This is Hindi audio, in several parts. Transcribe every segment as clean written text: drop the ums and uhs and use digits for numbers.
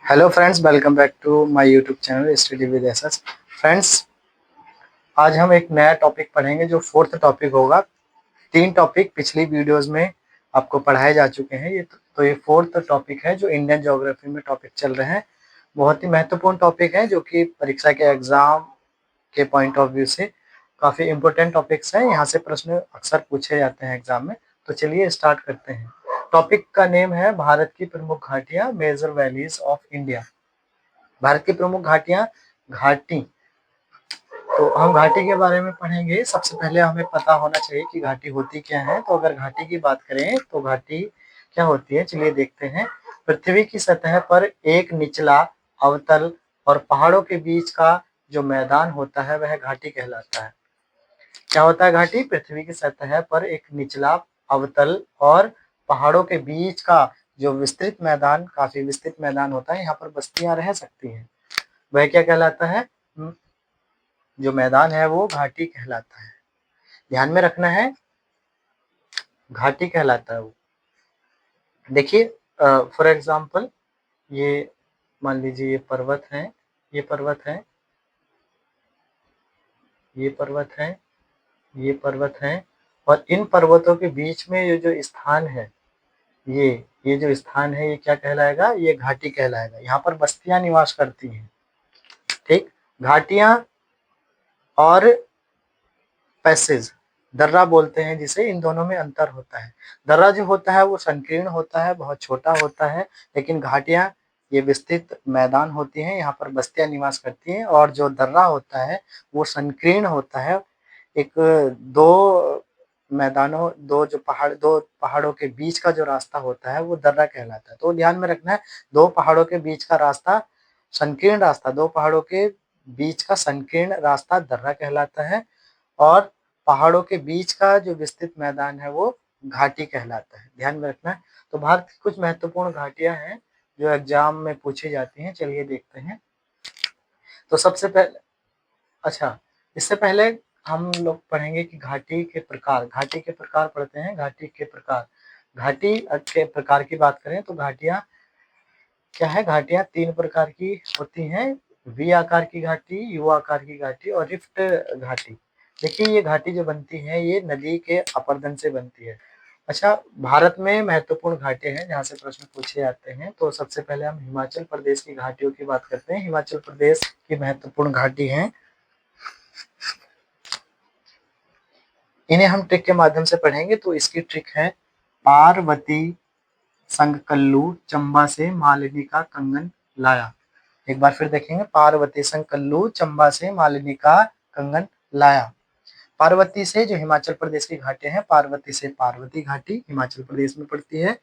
Hello friends, welcome back to my YouTube channel study with SS. Friends, आज हम एक नया टॉपिक पढ़ेंगे जो फोर्थ टॉपिक होगा। तीन टॉपिक पिछली वीडियोस में आपको पढ़ाए जा चुके हैं। ये फोर्थ टॉपिक है जो इंडियन ज्योग्राफी में टॉपिक चल रहे हैं। बहुत ही महत्वपूर्ण टॉपिक है जो कि परीक्षा के एग्जाम के पॉइंट ऑफ व्यू से काफ़ी इंपॉर्टेंट टॉपिक्स हैं। यहाँ से प्रश्न अक्सर पूछे जाते हैं एग्जाम में। तो चलिए स्टार्ट करते हैं। टॉपिक का नेम है भारत की प्रमुख घाटियां, major valleys of India. Bharat की प्रमुख घाटियां, घाटी। तो हम घाटी के बारे में पढ़ेंगे। सबसे पहले हमें पता होना चाहिए कि घाटी होती क्या है। तो अगर घाटी की बात करें तो घाटी क्या होती है, चलिए देखते हैं। पृथ्वी की सतह पर एक निचला अवतल और पहाड़ों के बीच का जो मैदान होता है वह घाटी कहलाता है। क्या होता है घाटी? पृथ्वी की सतह पर एक निचला अवतल और पहाड़ों के बीच का जो विस्तृत मैदान, काफी विस्तृत मैदान होता है, यहाँ पर बस्तियां रह सकती हैं, वह क्या कहलाता है? जो मैदान है वो घाटी कहलाता है। ध्यान में रखना है, घाटी कहलाता है वो। देखिए, फॉर एग्जाम्पल, ये मान लीजिए ये पर्वत है, ये पर्वत है, ये पर्वत है, ये पर्वत है, और इन पर्वतों के बीच में ये जो स्थान है, ये जो स्थान है, ये क्या कहलाएगा? ये घाटी कहलाएगा। यहाँ पर बस्तियां निवास करती हैं। ठीक, घाटियां और पैसेज, दर्रा बोलते हैं जिसे, इन दोनों में अंतर होता है। दर्रा जो होता है वो संकीर्ण होता है, बहुत छोटा होता है, लेकिन घाटियां ये विस्तृत मैदान होती हैं, यहाँ पर बस्तियां निवास करती हैं। और जो दर्रा होता है वो संकीर्ण होता है। एक दो मैदानों, दो पहाड़ों के बीच का जो रास्ता होता है वो दर्रा कहलाता है। तो ध्यान में रखना है, दो पहाड़ों के बीच का रास्ता संकीर्ण रास्ता, दो पहाड़ों के बीच का संकीर्ण रास्ता दर्रा कहलाता है। और पहाड़ों के बीच का जो विस्तृत मैदान है वो घाटी कहलाता है। ध्यान में रखना है। तो भारत की कुछ महत्वपूर्ण घाटियां हैं जो एग्जाम में पूछी जाती हैं। चलिए देखते हैं। तो सबसे पहले, अच्छा, इससे पहले हम लोग पढ़ेंगे कि घाटी के प्रकार। घाटी के प्रकार पढ़ते हैं। घाटी के प्रकार, घाटी के प्रकार की बात करें तो घाटियां क्या है? घाटियां तीन प्रकार की होती हैं। वी आकार की घाटी, यू आकार की घाटी और रिफ्ट घाटी। देखिए, ये घाटी जो बनती है ये नदी के अपरदन से बनती है। अच्छा, भारत में महत्वपूर्ण घाटी हैं जहाँ से प्रश्न पूछे जाते हैं। तो सबसे पहले हम हिमाचल प्रदेश की घाटियों की बात करते हैं। हिमाचल प्रदेश की महत्वपूर्ण घाटी हैं, इन्हें हम ट्रिक के माध्यम से पढ़ेंगे। तो इसकी ट्रिक है पार्वती संग कल्लू चंबा से मालिनी का कंगन लाया। एक बार फिर देखेंगे, पार्वती संग कल्लू चंबा से मालिनी का कंगन लाया। पार्वती से जो हिमाचल प्रदेश की घाटियां हैं, पार्वती से पार्वती घाटी हिमाचल प्रदेश में पड़ती है,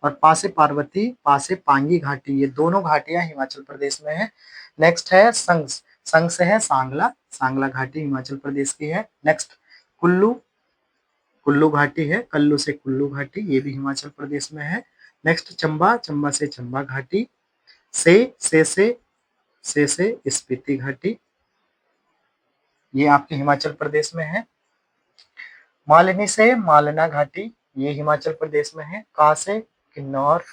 और पा से पार्वती, पा से पांगी घाटी, ये दोनों घाटियां हिमाचल प्रदेश में है। नेक्स्ट है संग, संग से है सांगला, सांगला घाटी हिमाचल प्रदेश की है। नेक्स्ट कुल्लू, कुल्लू घाटी है, कल्लू से कुल्लू घाटी, ये भी हिमाचल प्रदेश में है। नेक्स्ट चंबा, चंबा से चंबा घाटी। से स्पीति घाटी, ये आपके हिमाचल प्रदेश में है। मालिनी से मालना घाटी, ये हिमाचल प्रदेश में है। का से किन्नौर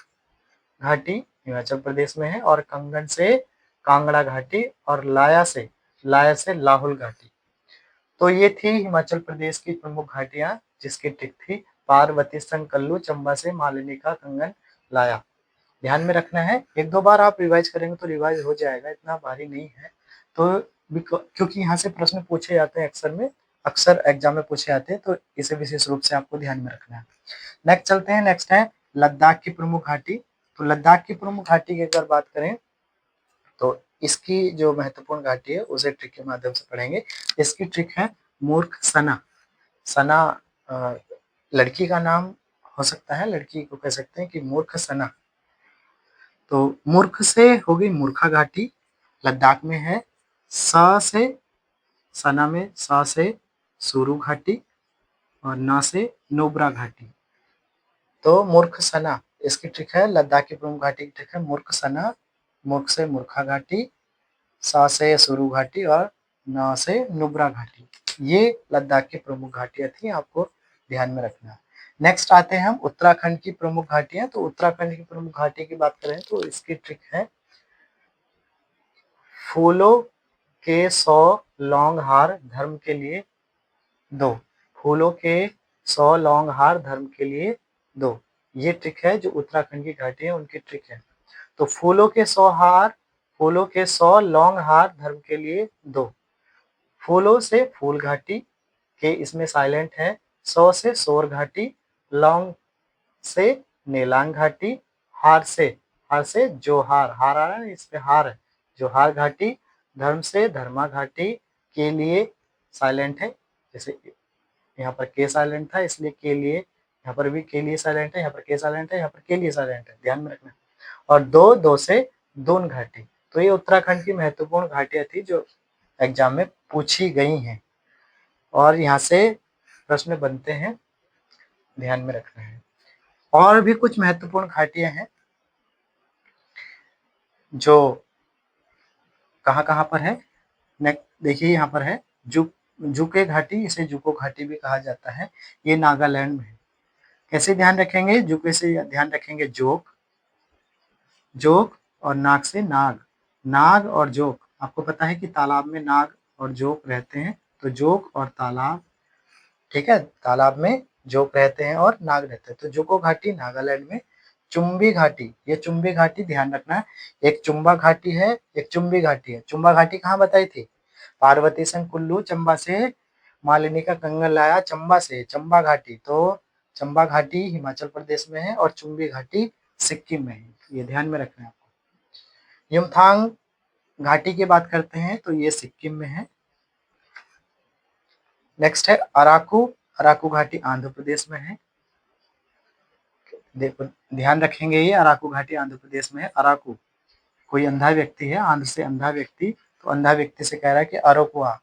घाटी हिमाचल प्रदेश में है। और कंगन से कांगड़ा घाटी, और लाया से लाहौल घाटी। तो ये थी हिमाचल प्रदेश की प्रमुख घाटियां जिसकी ट्रिक थी पार्वती संग कल्लू चंबा से मालिनी का कंगन लाया। ध्यान में रखना है, एक दो बार आप रिवाइज करेंगे तो रिवाइज हो जाएगा, इतना भारी नहीं है। तो क्योंकि यहाँ से प्रश्न पूछे जाते हैं, अक्सर एग्जाम में पूछे जाते हैं, तो इसे विशेष रूप से आपको ध्यान में रखना है। नेक्स्ट चलते हैं। नेक्स्ट है लद्दाख की प्रमुख घाटी। तो लद्दाख की प्रमुख घाटी की अगर बात करें तो इसकी जो महत्वपूर्ण घाटी है उसे ट्रिक के माध्यम से पढ़ेंगे। इसकी ट्रिक है मूर्ख सना। सना लड़की का नाम हो सकता है, लड़की को कह सकते हैं कि मूर्ख सना। तो मूर्ख से हो गई मूर्खा घाटी, लद्दाख में है। सा से, सना में सा से सुरु घाटी, और ना से नुब्रा घाटी। तो मूर्ख सना, इसकी ट्रिक है, लद्दाख की प्रमुख घाटी की ट्रिक है मूर्ख सना, मूर्ख से मूर्खा घाटी, सा से सुरु घाटी, और ना से नुब्रा घाटी। ये लद्दाख की प्रमुख घाटियां थी, आपको ध्यान में रखना है। नेक्स्ट आते हैं हम उत्तराखंड की प्रमुख घाटियां। तो उत्तराखंड की प्रमुख घाटी की बात करें तो इसकी ट्रिक है फूलों के 100 लौंग हार धर्म के लिए दो। फूलों के 100 लौंग हार धर्म के लिए दो। ये ट्रिक है जो उत्तराखंड की घाटी है उनकी ट्रिक है। तो फूलों के 100 लौंग हार धर्म के लिए दो। फूलों से फूल घाटी के इसमें साइलेंट है। 100 से सोर घाटी, लौंग से नेलांग घाटी, हार से जोहार, हार आ रहा है इस पे हार है, जोहार घाटी, धर्म से धर्मा घाटी के लिए साइलेंट है। जैसे यहाँ पर के साइलेंट था इसलिए के लिए, यहाँ पर भी के लिए साइलेंट है, यहाँ पर के साइलेंट है, यहाँ पर के लिए साइलेंट है, ध्यान में रखना। और दो से दून घाटी। तो ये उत्तराखंड की महत्वपूर्ण घाटियां थी जो एग्जाम में पूछी गई हैं और यहाँ से प्रश्न बनते हैं, ध्यान में रखना है। और भी कुछ महत्वपूर्ण घाटियां हैं जो कहाँ पर है। देखिए यहाँ पर है जुके घाटी, इसे जुको घाटी भी कहा जाता है। ये नागालैंड में है। कैसे ध्यान रखेंगे? जुके से ध्यान रखेंगे जोक और नाग से नाग और जोक। आपको पता है कि तालाब में नाग और जोक रहते हैं, तो जोक और तालाब, ठीक है, तालाब में जोक रहते हैं और नाग रहते हैं। तो जुको घाटी नागालैंड में। चुम्बी घाटी, ये चुम्बी घाटी ध्यान रखना है। एक चुम्बा घाटी है, एक चुम्बी घाटी है। चुम्बा घाटी कहाँ बताई थी? पार्वती संग कुल्लू चंबा से मालिनी का कंगन लाया चंबा से, चंबा घाटी। तो चंबा घाटी हिमाचल प्रदेश में है और चुम्बी घाटी सिक्किम में है, ये ध्यान में रखना है आपको। युमथांग घाटी की बात करते हैं तो ये सिक्किम में है। नेक्स्ट है अराकू घाटी आंध्र प्रदेश में है। देखो ध्यान रखेंगे, ये अराकू घाटी आंध्र प्रदेश में है। अराकू, कोई अंधा व्यक्ति है, आंध्र से अंधा व्यक्ति, तो अंधा व्यक्ति से कह रहा है कि अरोकुआ,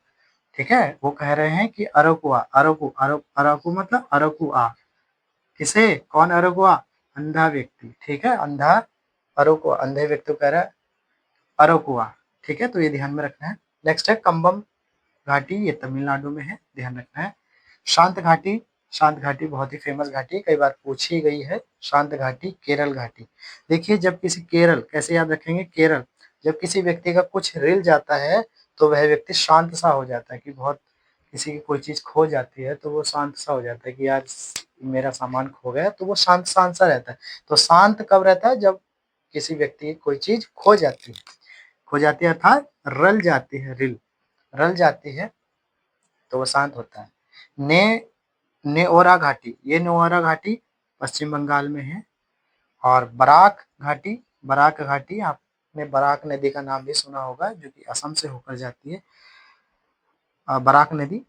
ठीक है, वो कह रहे हैं कि अरोकुआ, अराकू मतलब अरोकुआ। किसे? कौन अरोकुआ? अंधा व्यक्ति, ठीक है, अंधा अरोकुआ, अंधे व्यक्ति को कह रहा है अरोकुआ, ठीक है, तो ये ध्यान में रखना है। नेक्स्ट है कंबम घाटी, ये तमिलनाडु में है, ध्यान रखना है। शांत घाटी बहुत ही फेमस घाटी, कई बार पूछी गई है। शांत घाटी केरल घाटी। देखिए जब किसी केरल, कैसे याद रखेंगे? केरल, जब किसी व्यक्ति का कुछ रिल जाता है तो वह व्यक्ति शांत सा हो जाता है, कि बहुत किसी की कोई चीज खो जाती है तो वो शांत सा हो जाता है कि यार मेरा सामान खो गया, तो वो शांत सा रहता है। तो शांत कब रहता है? जब किसी व्यक्ति की कोई चीज खो जाती है अर्थात रल जाती है, रल जाती है तो वो शांत होता है। नेओरा घाटी, ये नेओरा घाटी पश्चिम बंगाल में है। और बराक घाटी आपने बराक नदी का नाम भी सुना होगा, जो कि असम से होकर जाती है, बराक नदी।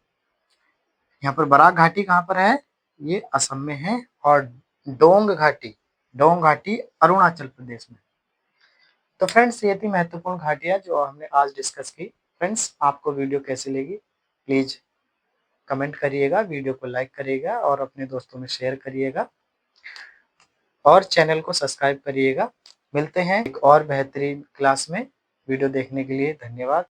यहाँ पर बराक घाटी कहाँ पर है? ये असम में है। और डोंग घाटी अरुणाचल प्रदेश में। तो फ्रेंड्स ये थी महत्वपूर्ण घाटियां जो हमने आज डिस्कस की। फ्रेंड्स आपको वीडियो कैसी लगी प्लीज कमेंट करिएगा, वीडियो को लाइक करिएगा और अपने दोस्तों में शेयर करिएगा और चैनल को सब्सक्राइब करिएगा। मिलते हैं एक और बेहतरीन क्लास में। वीडियो देखने के लिए धन्यवाद।